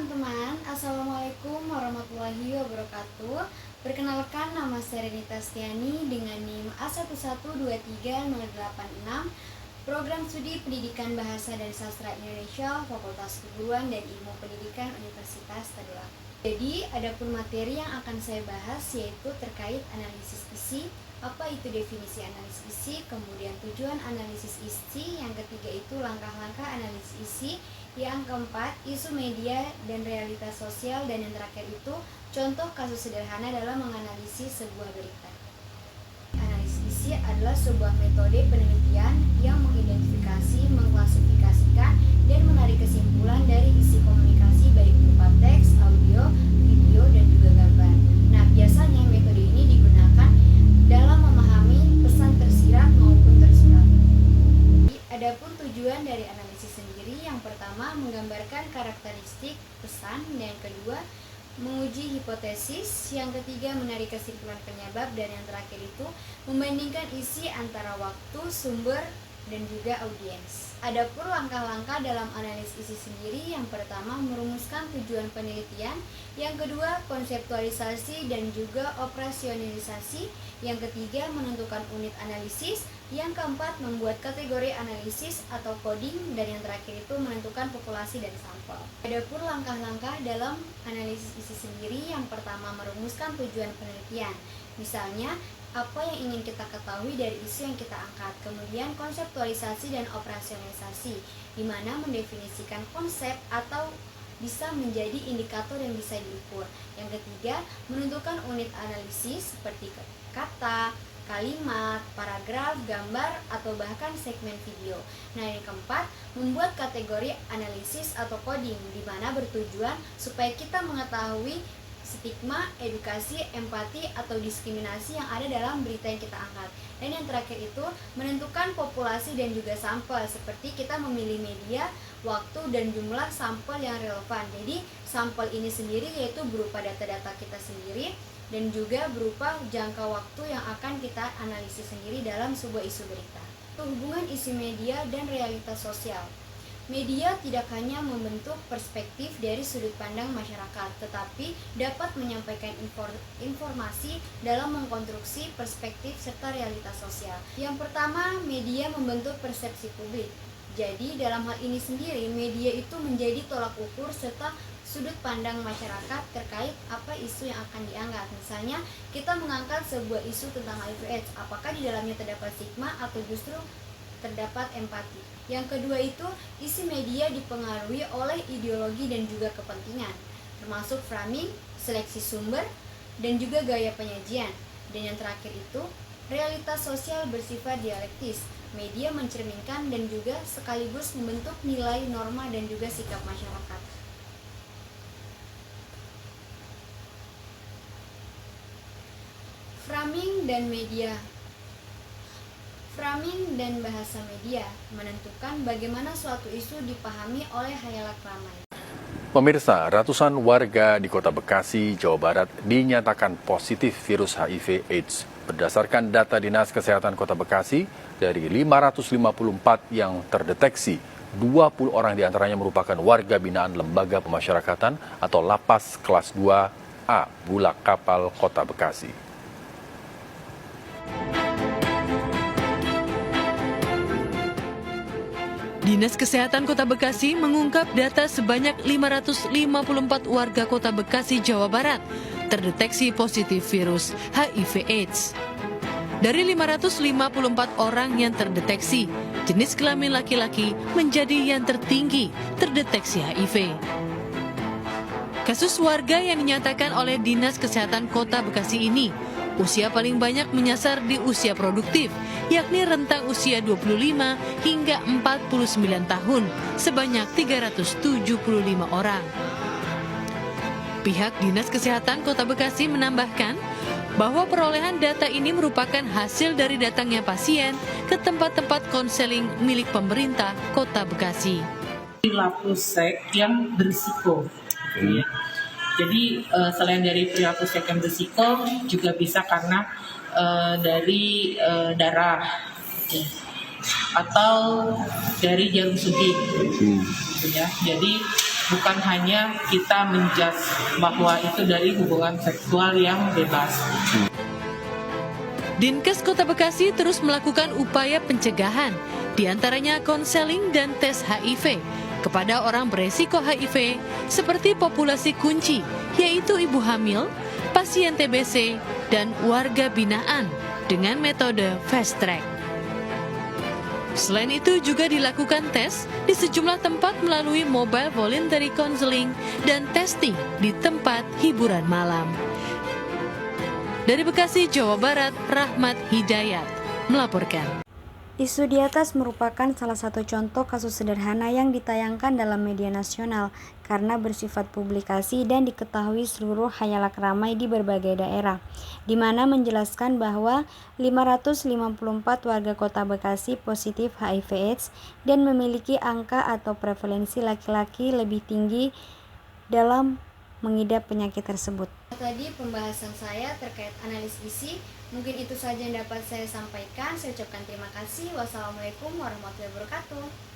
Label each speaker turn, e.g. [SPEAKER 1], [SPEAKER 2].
[SPEAKER 1] teman-teman, Assalamualaikum warahmatullahi wabarakatuh. Perkenalkan, nama saya Renita Stiani dengan NIM A11230886, Program Studi Pendidikan Bahasa dan Sastra Indonesia, Fakultas Keguruan dan Ilmu Pendidikan Universitas Tadulako. Jadi, adapun materi yang akan saya bahas yaitu terkait analisis isi. Apa itu definisi analisis isi, kemudian tujuan analisis isi, yang ketiga itu langkah-langkah analisis isi, yang keempat isu media dan realitas sosial, dan yang terakhir itu contoh kasus sederhana dalam menganalisis sebuah berita. Analisis isi adalah sebuah metode penelitian yang mengidentifikasi, mengklasifikasikan, dan menarik kesimpulan dari isi komunikasi baik berupa teks, audio, video, dan juga gambar. Nah, biasanya metode ini digunakan dalam memahami pesan tersirat maupun tersurat. Adapun tujuan dari analisis sendiri, yang pertama menggambarkan karakteristik pesan, dan yang kedua menguji hipotesis, yang ketiga menarik kesimpulan penyebab, dan yang terakhir itu membandingkan isi antara waktu, sumber, dan juga audiens. Adapun langkah-langkah dalam analisis isi sendiri, yang pertama merumuskan tujuan penelitian, yang kedua konseptualisasi dan juga operasionalisasi, yang ketiga menentukan unit analisis, yang keempat membuat kategori analisis atau coding, dan yang terakhir itu menentukan populasi dan sampel. Adapun langkah-langkah dalam analisis isi sendiri, yang pertama merumuskan tujuan penelitian, misalnya apa yang ingin kita ketahui dari isu yang kita angkat. Kemudian konseptualisasi dan operasionalisasi, di mana mendefinisikan konsep atau bisa menjadi indikator yang bisa diukur. Yang ketiga, menentukan unit analisis seperti kata, kalimat, paragraf, gambar, atau bahkan segmen video. Nah, yang keempat, membuat kategori analisis atau coding, di mana bertujuan supaya kita mengetahui stigma, edukasi, empati, atau diskriminasi yang ada dalam berita yang kita angkat. Dan yang terakhir itu menentukan populasi dan juga sampel, seperti kita memilih media, waktu, dan jumlah sampel yang relevan. Jadi sampel ini sendiri yaitu berupa data-data kita sendiri dan juga berupa jangka waktu yang akan kita analisis sendiri dalam sebuah isu berita. Hubungan isi media dan realitas sosial. Media tidak hanya membentuk perspektif dari sudut pandang masyarakat, tetapi dapat menyampaikan informasi dalam mengkonstruksi perspektif serta realitas sosial. Yang pertama, media membentuk persepsi publik. Jadi, dalam hal ini sendiri, media itu menjadi tolak ukur serta sudut pandang masyarakat terkait apa isu yang akan diangkat. Misalnya, kita mengangkat sebuah isu tentang HIV/AIDS, apakah di dalamnya terdapat stigma atau justru terdapat empati. Yang kedua itu, isi media dipengaruhi oleh ideologi dan juga kepentingan, termasuk framing, seleksi sumber, dan juga gaya penyajian. Dan yang terakhir itu, realitas sosial bersifat dialektis. Media mencerminkan dan juga sekaligus membentuk nilai, norma, dan juga sikap masyarakat. Framing dan media. Framing dan bahasa media menentukan bagaimana suatu isu dipahami oleh khayalak ramai.
[SPEAKER 2] Pemirsa, ratusan warga di Kota Bekasi, Jawa Barat dinyatakan positif virus HIV/AIDS. Berdasarkan data Dinas Kesehatan Kota Bekasi, dari 554 yang terdeteksi, 20 orang diantaranya merupakan warga binaan Lembaga Pemasyarakatan atau Lapas Kelas 2A Bulak Kapal Kota Bekasi.
[SPEAKER 3] Dinas Kesehatan Kota Bekasi mengungkap data sebanyak 554 warga Kota Bekasi, Jawa Barat terdeteksi positif virus HIV/AIDS. Dari 554 orang yang terdeteksi, jenis kelamin laki-laki menjadi yang tertinggi terdeteksi HIV. Kasus warga yang dinyatakan oleh Dinas Kesehatan Kota Bekasi ini, usia paling banyak menyasar di usia produktif, yakni rentang usia 25 hingga 49 tahun, sebanyak 375 orang. Pihak Dinas Kesehatan Kota Bekasi menambahkan bahwa perolehan data ini merupakan hasil dari datangnya pasien ke tempat-tempat konseling milik pemerintah Kota Bekasi.
[SPEAKER 4] Perilaku seks yang berisiko. Ya. Jadi selain dari perilaku seks yang berisiko, juga bisa karena dari darah atau dari jarum suntik. Ya. Jadi bukan hanya kita menjudge bahwa itu dari hubungan seksual yang bebas.
[SPEAKER 3] Dinkes Kota Bekasi terus melakukan upaya pencegahan, diantaranya konseling dan tes HIV kepada orang beresiko HIV seperti populasi kunci, yaitu ibu hamil, pasien TBC, dan warga binaan dengan metode fast track. Selain itu juga dilakukan tes di sejumlah tempat melalui mobile voluntary counseling dan testing di tempat hiburan malam. Dari Bekasi, Jawa Barat, Rahmat Hidayat melaporkan.
[SPEAKER 1] Isu di atas merupakan salah satu contoh kasus sederhana yang ditayangkan dalam media nasional karena bersifat publikasi dan diketahui seluruh khayalak ramai di berbagai daerah, di mana menjelaskan bahwa 554 warga Kota Bekasi positif HIV/AIDS dan memiliki angka atau prevalensi laki-laki lebih tinggi dalam mengidap penyakit tersebut. Tadi pembahasan saya terkait analis isi, mungkin itu saja yang dapat saya sampaikan. Saya ucapkan terima kasih. Wassalamualaikum warahmatullahi wabarakatuh.